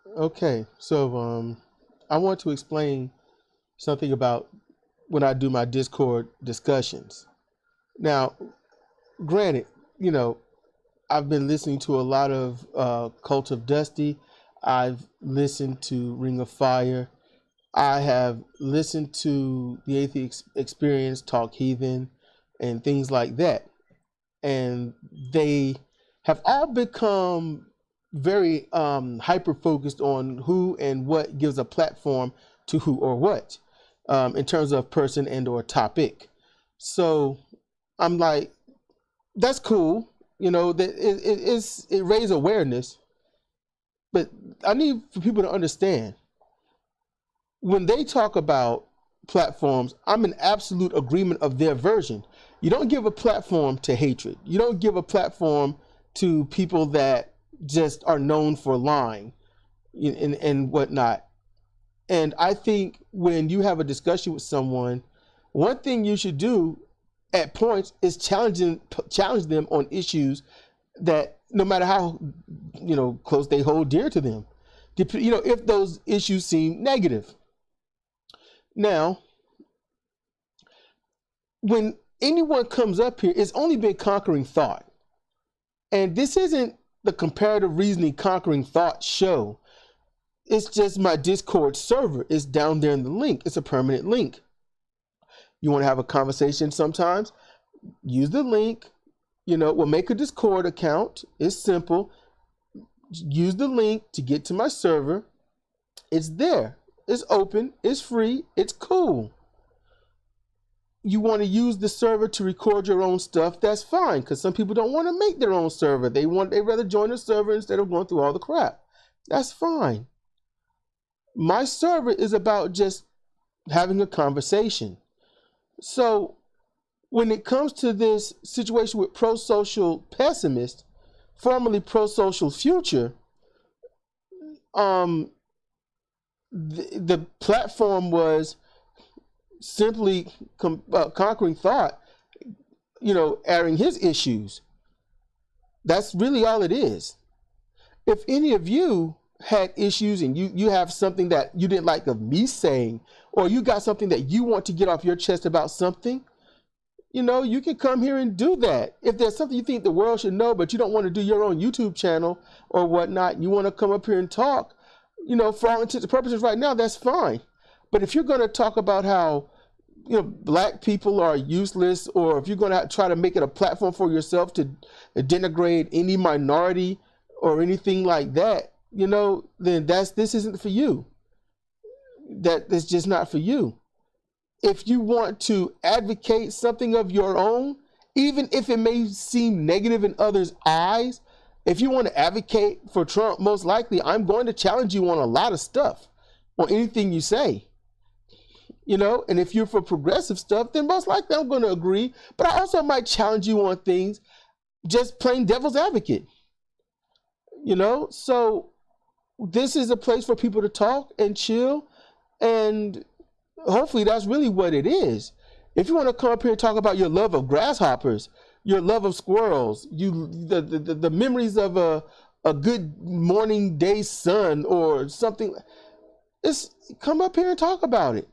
Okay, so I want to explain something about when I do my Discord discussions. Now, granted, you know, I've been listening to a lot of Cult of Dusty. I've listened to Ring of Fire. I have listened to the Atheist Experience, Talk Heathen, and things like that. And they have all become very hyper focused on who and what gives a platform to who or what in terms of person and or topic. So I'm like, that's cool. You know, that it raised awareness, but I need for people to understand when they talk about platforms, I'm in absolute agreement of their version. You don't give a platform to hatred. You don't give a platform to people that just are known for lying and whatnot. And I think when you have a discussion with someone, one thing you should do at points is challenge them on issues that no matter how close they hold dear to them, if those issues seem negative. Now, when anyone comes up here, it's only been conquering thought. And this isn't the comparative reasoning conquering thought show. It's just my Discord server. It's down there in the link. It's a permanent link. You want to have a conversation sometimes? Use the link. We'll make a Discord account. It's simple. Use the link to get to my server. It's there. It's open. It's free. It's cool. You want to use the server to record your own stuff, that's fine, because some people don't want to make their own server. They rather join the server instead of going through all the crap. That's fine. My server is about just having a conversation. So when it comes to this situation with pro-social pessimist, formerly pro-social future, the platform was simply conquering thought, airing his issues. That's really all it is. If any of you had issues and you have something that you didn't like of me saying, or you got something that you want to get off your chest about something, you can come here and do that. If there's something you think the world should know, but you don't want to do your own YouTube channel or whatnot, you want to come up here and talk, for all intents and purposes right now, that's fine. But if you're going to talk about how black people are useless, or if you're going to try to make it a platform for yourself to denigrate any minority or anything like that, then this isn't for you. That's just not for you. If you want to advocate something of your own, even if it may seem negative in others' eyes, if you want to advocate for Trump, most likely I'm going to challenge you on a lot of stuff, on anything you say. And if you're for progressive stuff, then most likely I'm going to agree. But I also might challenge you on things, just plain devil's advocate. So this is a place for people to talk and chill. And hopefully that's really what it is. If you want to come up here and talk about your love of grasshoppers, your love of squirrels, the memories of a good morning day sun or something, come up here and talk about it.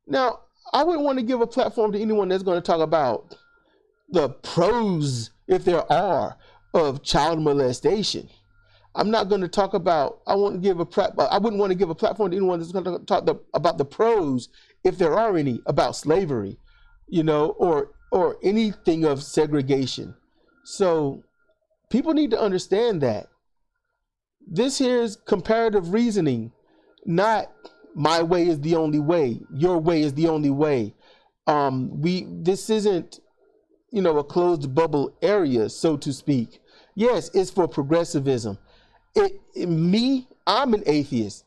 Now, I wouldn't want to give a platform to anyone that's going to talk about the pros, if there are, of child molestation. I'm not going to talk about, I wouldn't want to give a platform to anyone that's going to talk about the pros, if there are any, about slavery, or anything of segregation. So people need to understand that. This here is comparative reasoning, not my way is the only way, your way is the only way. This isn't, a closed bubble area, so to speak. Yes, it's for progressivism. I'm an atheist,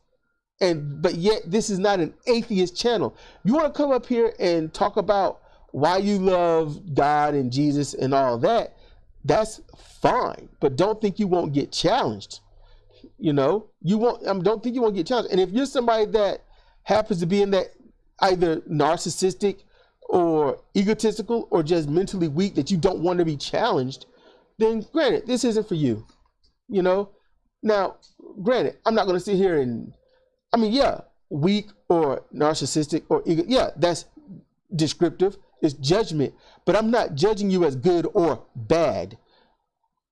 but yet this is not an atheist channel. You want to come up here and talk about why you love God and Jesus and all that, that's fine, but don't think you won't get challenged. Don't think you won't get challenged. And if you're somebody that happens to be in that either narcissistic or egotistical or just mentally weak that you don't want to be challenged, then granted, this isn't for you. Now, granted, I'm not going to sit here and, I mean, yeah, weak or narcissistic or ego, yeah, that's descriptive. It's judgment, but I'm not judging you as good or bad.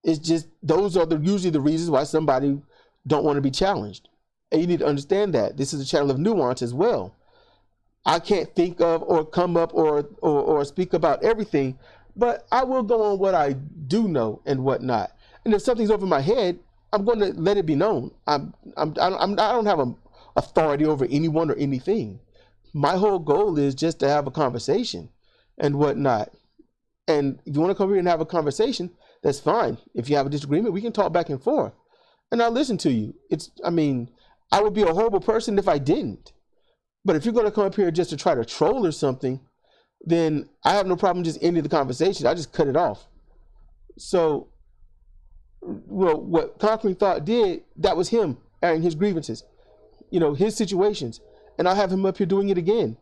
It's just those are usually the reasons why somebody don't want to be challenged. And you need to understand that this is a channel of nuance as well. I can't think of or come up or speak about everything, but I will go on what I do know and whatnot. And if something's over my head, I'm going to let it be known. I don't have an authority over anyone or anything. My whole goal is just to have a conversation and whatnot. And if you want to come here and have a conversation, that's fine. If you have a disagreement, we can talk back and forth. And I'll listen to you. I mean, I would be a horrible person if I didn't. But if you're going to come up here just to try to troll or something, then I have no problem just ending the conversation. I just cut it off. So, well, what Conquering Thought did, that was him airing his grievances, his situations. And I'll have him up here doing it again.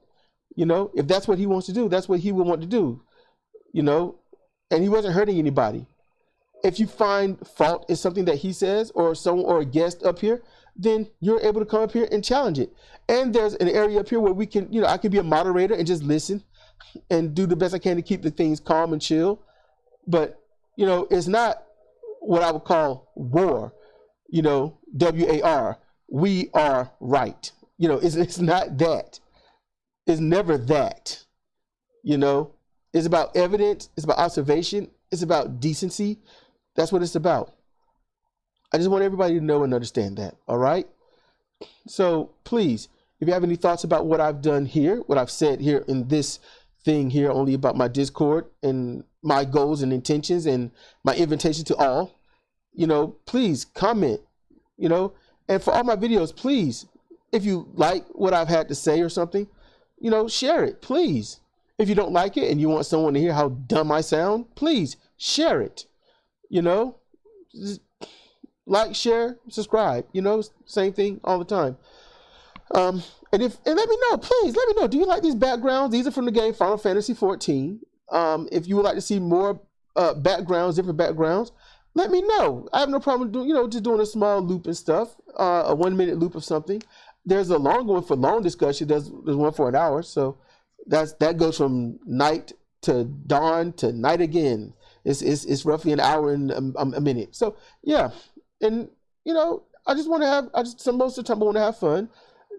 If that's what he wants to do, that's what he will want to do, and he wasn't hurting anybody. If you find fault in something that he says or someone or a guest up here, then you're able to come up here and challenge it. And there's an area up here where we can, I can be a moderator and just listen and do the best I can to keep the things calm and chill. But, it's not what I would call war, WAR. We are right. It's not that. It's never that. It's about evidence. It's about observation. It's about decency. That's what it's about. I just want everybody to know and understand that. All right. So please, if you have any thoughts about what I've done here, what I've said here in this thing here, only about my Discord and my goals and intentions and my invitation to all, please comment, and for all my videos, please, if you like what I've had to say or something, share it, please. If you don't like it and you want someone to hear how dumb I sound, please share it. Just like, share, subscribe, same thing all the time. And let me know, please let me know. Do you like these backgrounds? These are from the game Final Fantasy 14. If you would like to see more backgrounds, different backgrounds, let me know. I have no problem doing, just doing a small loop and stuff, a 1 minute loop of something. There's a long one for long discussion. There's one for an hour. So that goes from night to dawn to night again. It's roughly an hour and a minute. So yeah. And I just want to have, most of the time I want to have fun.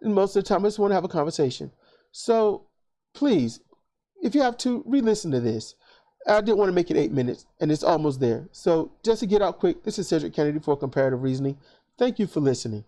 And most of the time I just want to have a conversation. So please, if you have to, re-listen to this. I didn't want to make it 8 minutes, and it's almost there. So just to get out quick, this is Cedric Kennedy for Comparative Reasoning. Thank you for listening.